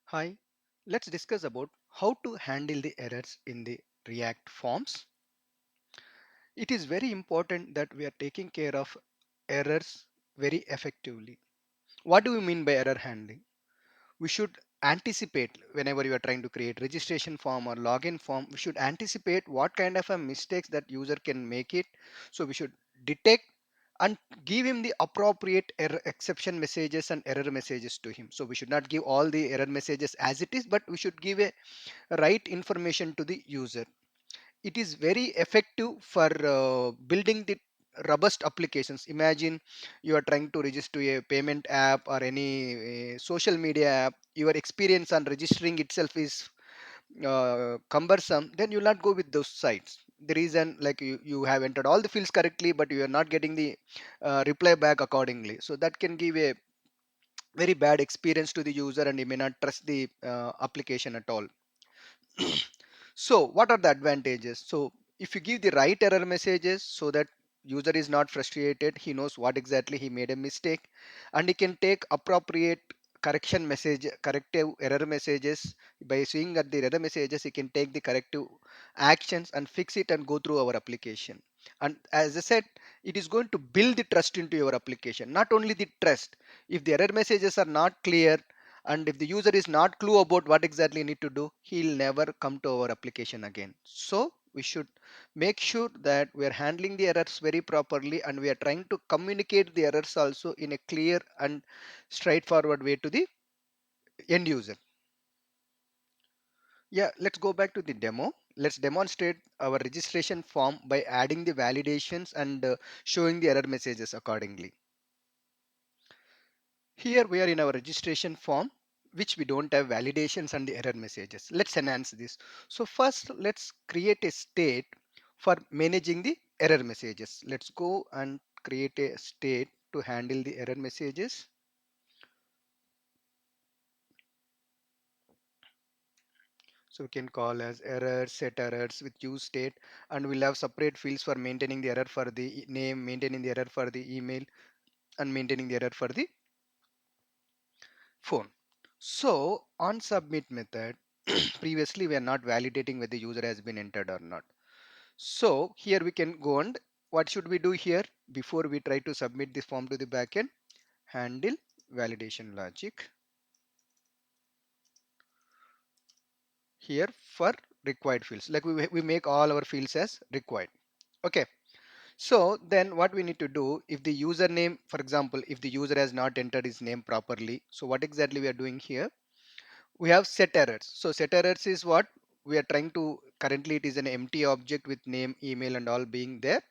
Hi, let's discuss about how to handle the errors in the React forms. It is very important that we are taking care of errors very effectively. What do we mean by error handling? We should anticipate whenever you are trying to create registration form or login form, we should anticipate what kind of a mistakes that user can make it. So we should detect and give him the appropriate error exception messages and error messages to him. So we should not give all the error messages as it is, but we should give a right information to the user. It is very effective for building the robust applications. Imagine you are trying to register to a payment app or any social media app. Your experience on registering itself is cumbersome, then you'll not go with those sites. The reason, like, you have entered all the fields correctly but you are not getting the reply back accordingly, so that can give a very bad experience to the user and you may not trust the application at all. So what are the advantages? So if you give the right error messages, so that user is not frustrated, he knows what exactly he made a mistake, and he can take appropriate corrective error messages. By seeing that the error messages, he can take the corrective actions and fix it and go through our application. And as I said, it is going to build the trust into your application. Not only the trust, if the error messages are not clear, and if the user is not clue about what exactly need to do, he'll never come to our application again. So we should make sure that we are handling the errors very properly and we are trying to communicate the errors also in a clear and straightforward way to the end user. Yeah, let's go back to the demo. Let's demonstrate our registration form by adding the validations and showing the error messages accordingly. Here we are in our registration form, which we don't have validations and the error messages. Let's enhance this. So first, let's create a state for managing the error messages. Let's go and create a state to handle the error messages. So we can call as errors, set errors with use state, and we'll have separate fields for maintaining the error for the name, maintaining the error for the email, and maintaining the error for the phone. So on submit method, previously we are not validating whether the user has been entered or not. So here we can go, and what should we do here before we try to submit this form to the backend? Handle validation logic here for required fields. Like we make all our fields as required. Okay. So then what we need to do, if the username, for example, if the user has not entered his name properly, so what exactly we are doing here? We have set errors. So set errors is what we are trying to, currently it is an empty object with name, email and all being there.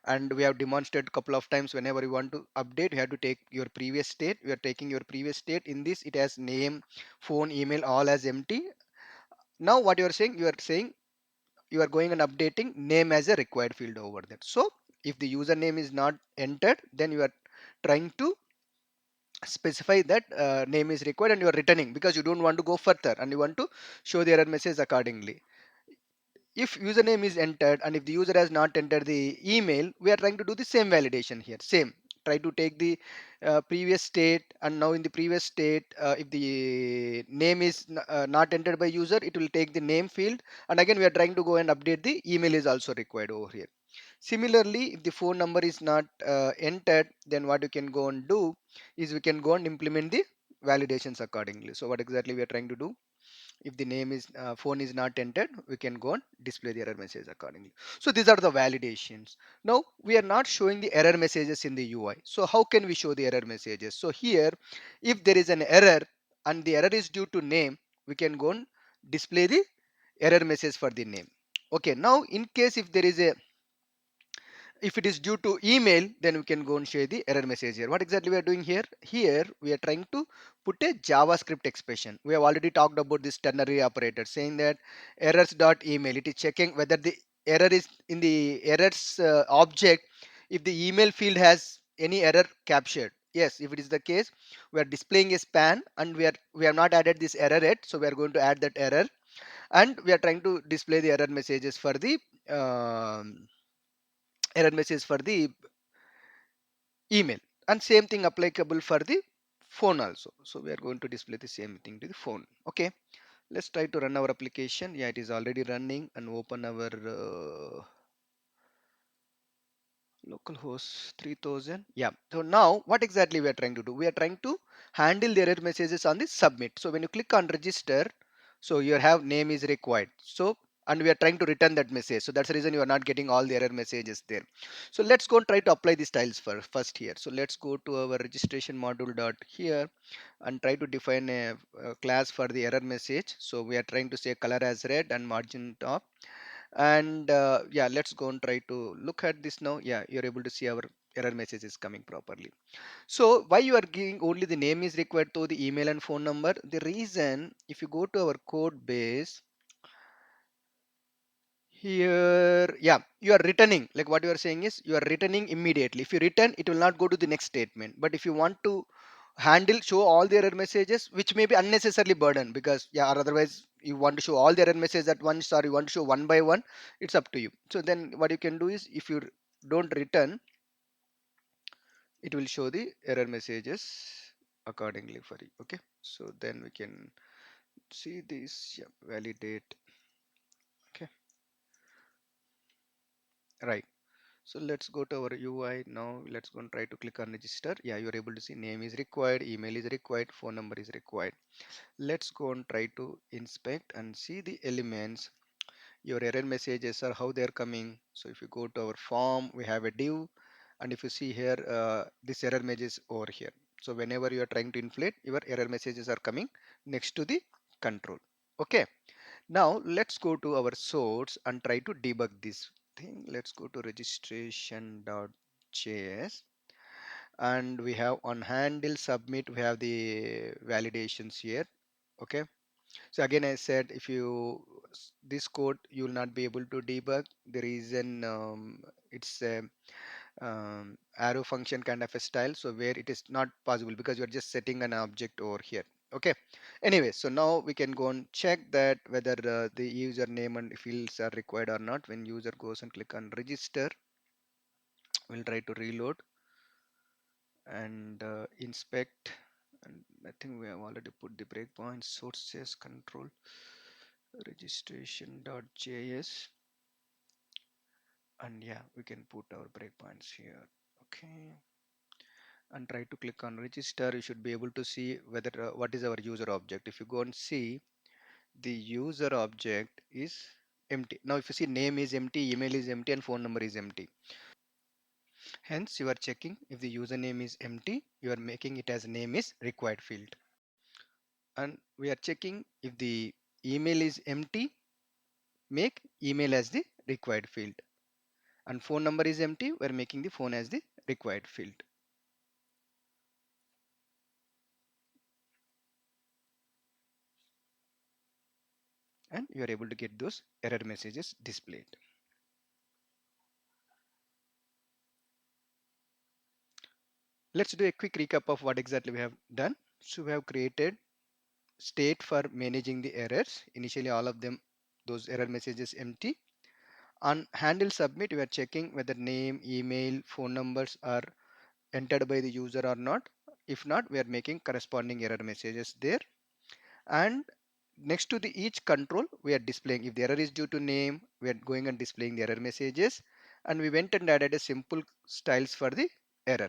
And we have demonstrated a couple of times, whenever you want to update, you have to take your previous state. We are taking your previous state. In this, it has name, phone, email, all as empty. Now what you are saying, you are going and updating name as a required field over there. So if the username is not entered, then you are trying to specify that name is required and you are returning, because you don't want to go further and you want to show the error message accordingly. If username is entered and if the user has not entered the email, we are trying to do the same validation here. Same, try to take the previous state, and now in the previous state, if the name is not entered by user, it will take the name field, and again we are trying to go and update the email is also required over here. Similarly, if the phone number is not entered, then what you can go and do is we can go and implement the validations accordingly. So what exactly we are trying to do, if the name is phone is not entered, we can go and display the error message accordingly. So these are the validations. Now we are not showing the error messages in the UI. So how can we show the error messages? So here, if there is an error and the error is due to name, we can go and display the error message for the name. Okay, now in case if there is a, if it is due to email, then we can go and share the error message here. What exactly we are doing here? Here we are trying to put a JavaScript expression. We have already talked about this ternary operator, saying that errors dot email, it is checking whether the error is in the errors object, if the email field has any error captured. Yes, if it is the case, we are displaying a span, and we have not added this error yet, so we are going to add that error, and we are trying to display the error messages for the um, error message for the email, and same thing applicable for the phone also. So we are going to display the same thing to the phone. Okay, let's try to run our application. Yeah, it is already running, and open our localhost 3000. Yeah, so now what exactly we are trying to do? We are trying to handle the error messages on the submit. So when you click on register, so you have name is required, so and we are trying to return that message, so that's the reason you are not getting all the error messages there. So let's go and try to apply the styles first here. So let's go to our registration module dot here and try to define a class for the error message. So we are trying to say color as red and margin top. And yeah, let's go and try to look at this now. Yeah, you're able to see our error message is coming properly. So why you are giving only the name is required to the email and phone number? The reason, if you go to our code base here, yeah, you are returning, like what you are saying is you are returning immediately. If you return, it will not go to the next statement. But if you want to handle show all the error messages, which may be unnecessarily burden, because yeah, or otherwise you want to show all the error messages at once, or you want to show one by one, it's up to you. So then what you can do is, if you don't return, it will show the error messages accordingly for you. Okay, so then we can see this. Yeah, validate. Okay, right. So let's go to our UI now. Let's go and try to click on register. Yeah, you're able to see name is required, email is required, phone number is required. Let's go and try to inspect and see the elements. Your error messages are how they're coming. So if you go to our form, we have a div, and if you see here, this error message is over here. So whenever you are trying to inflate, your error messages are coming next to the control. Okay. Now let's go to our source and try to debug this thing. Let's go to registration.js, and we have on handle submit, we have the validations here. Okay, so again I said, if you this code you will not be able to debug. The reason, it's a arrow function kind of a style, so where it is not possible because you're just setting an object over here. Okay, anyway, so now we can go and check that whether the username and fields are required or not. When user goes and click on register, we'll try to reload and inspect, and I think we have already put the breakpoint. Sources control registration.js, and yeah, we can put our breakpoints here. Okay, and try to click on register. You should be able to see whether what is our user object. If you go and see, the user object is empty. Now if you see, name is empty, email is empty, and phone number is empty. Hence you are checking if the username is empty, you are making it as name is required field. And we are checking if the email is empty, make email as the required field, and phone number is empty, we're making the phone as the required field. And you are able to get those error messages displayed. Let's do a quick recap of what exactly we have done. So we have created state for managing the errors. Initially all of them, those error messages empty. On handle submit, we are checking whether name, email, phone numbers are entered by the user or not. If not, we are making corresponding error messages there. And next to the each control, we are displaying, if the error is due to name, we are going and displaying the error messages. And we went and added a simple styles for the error.